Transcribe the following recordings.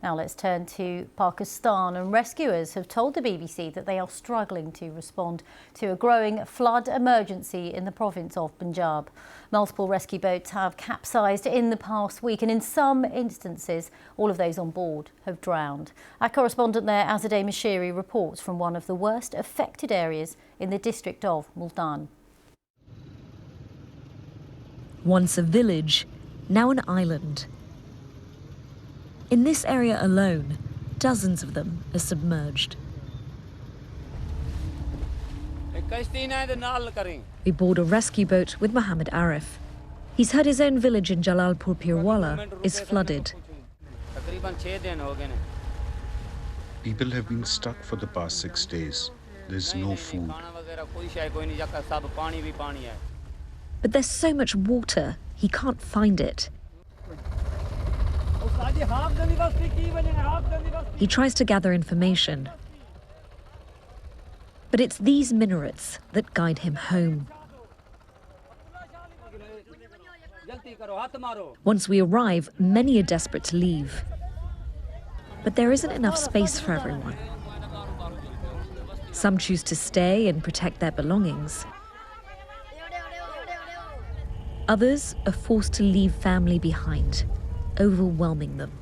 Now let's turn to Pakistan, and rescuers have told the BBC that they are struggling to respond to a growing flood emergency in the province of Punjab. Multiple rescue boats have capsized in the past week, and in some instances all of those on board have drowned. Our correspondent there, Azadeh Mashiri, reports from one of the worst affected areas in the district of Multan. Once a village, now an island. In this area alone, dozens of them are submerged. We board a rescue boat with Mohammed Arif. He's heard his own village in Jalalpur Pirwala is flooded. People have been stuck for the past 6 days. There's no food. But there's so much water, he can't find it. He tries to gather information. But it's these minarets that guide him home. Once we arrive, many are desperate to leave. But there isn't enough space for everyone. Some choose to stay and protect their belongings. Others are forced to leave family behind, overwhelming them.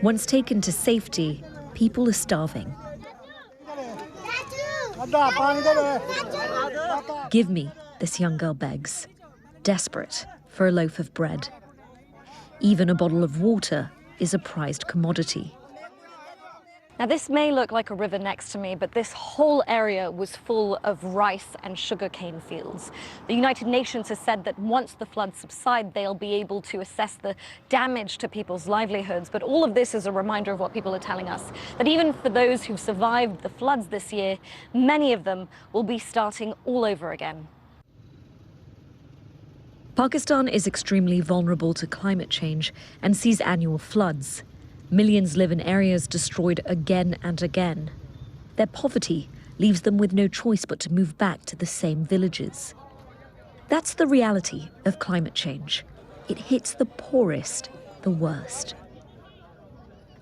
Once taken to safety, people are starving. Give me, this young girl begs, desperate for a loaf of bread. Even a bottle of water is a prized commodity. Now, this may look like a river next to me, but this whole area was full of rice and sugarcane fields. The United Nations has said that once the floods subside, they'll be able to assess the damage to people's livelihoods. But all of this is a reminder of what people are telling us, that even for those who've survived the floods this year, many of them will be starting all over again. Pakistan is extremely vulnerable to climate change and sees annual floods. Millions live in areas destroyed again and again. Their poverty leaves them with no choice but to move back to the same villages. That's the reality of climate change. It hits the poorest the worst.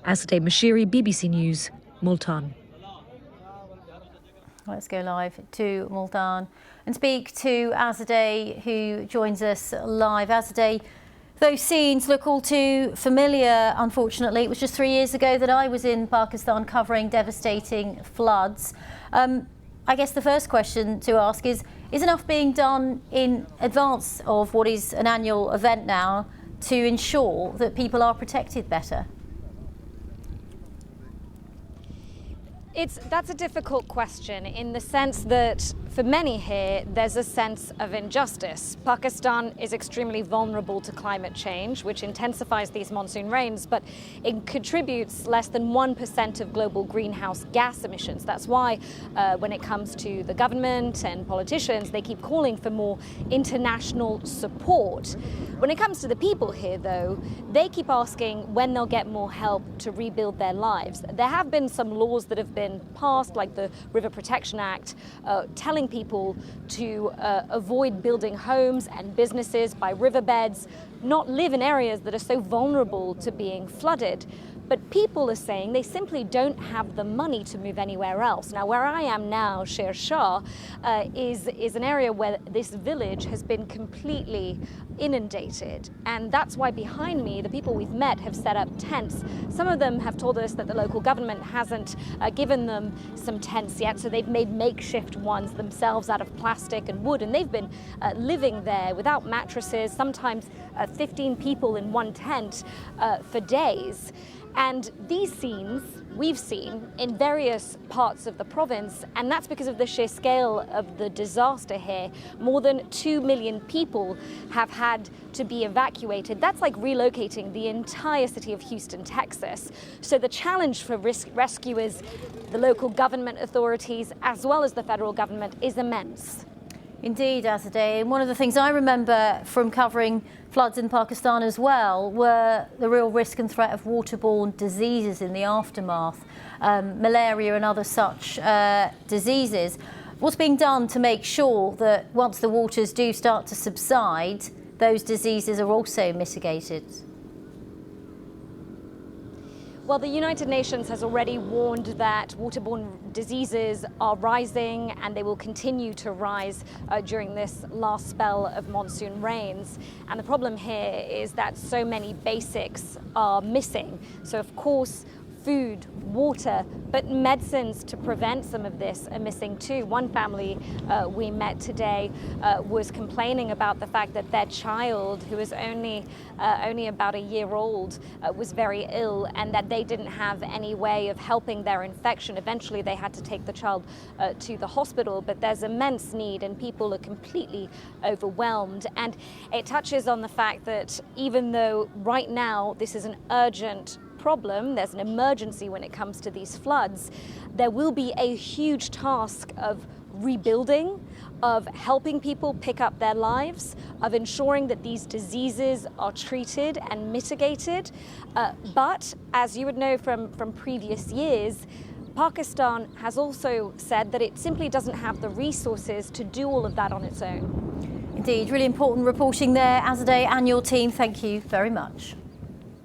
Azadeh Mashiri, BBC News, Multan. Let's go live to Multan and speak to Azadeh, who joins us live. Azadeh, those scenes look all too familiar, unfortunately. It was just 3 years ago that I was in Pakistan covering devastating floods. I guess the first question to ask is enough being done in advance of what is an annual event now to ensure that people are protected better? That's a difficult question in the sense that for many here, there's a sense of injustice. Pakistan is extremely vulnerable to climate change, which intensifies these monsoon rains, but it contributes less than 1% of global greenhouse gas emissions. That's why when it comes to the government and politicians, they keep calling for more international support. When it comes to the people here, though, they keep asking when they'll get more help to rebuild their lives. There have been some laws that have been passed, like the River Protection Act, telling people to avoid building homes and businesses by riverbeds, not live in areas that are so vulnerable to being flooded. But people are saying they simply don't have the money to move anywhere else. Now, where I am now, Sher Shah, is an area where this village has been completely inundated. And that's why behind me, the people we've met have set up tents. Some of them have told us that the local government hasn't given them some tents yet, so they've made makeshift ones themselves out of plastic and wood, and they've been living there without mattresses, sometimes 15 people in one tent for days. And these scenes we've seen in various parts of the province, and that's because of the sheer scale of the disaster here. More than 2 million people have had to be evacuated. That's like relocating the entire city of Houston, Texas. So the challenge for rescuers, the local government authorities, as well as the federal government, is immense. Indeed, Azadeh. And one of the things I remember from covering floods in Pakistan as well were the real risk and threat of waterborne diseases in the aftermath, malaria and other such diseases. What's being done to make sure that once the waters do start to subside, those diseases are also mitigated? Well, the United Nations has already warned that waterborne diseases are rising and they will continue to rise during this last spell of monsoon rains. And the problem here is that so many basics are missing. So, of course, food, water, but medicines to prevent some of this are missing too. One family we met today was complaining about the fact that their child, who was only about a year old, was very ill, and that they didn't have any way of helping their infection. Eventually they had to take the child to the hospital, but there's immense need and people are completely overwhelmed. And it touches on the fact that even though right now this is an urgent problem, there's an emergency when it comes to these floods, there will be a huge task of rebuilding, of helping people pick up their lives, of ensuring that these diseases are treated and mitigated. But as you would know from previous years, Pakistan has also said that it simply doesn't have the resources to do all of that on its own. Indeed, really important reporting there, Azadeh and your team. Thank you very much.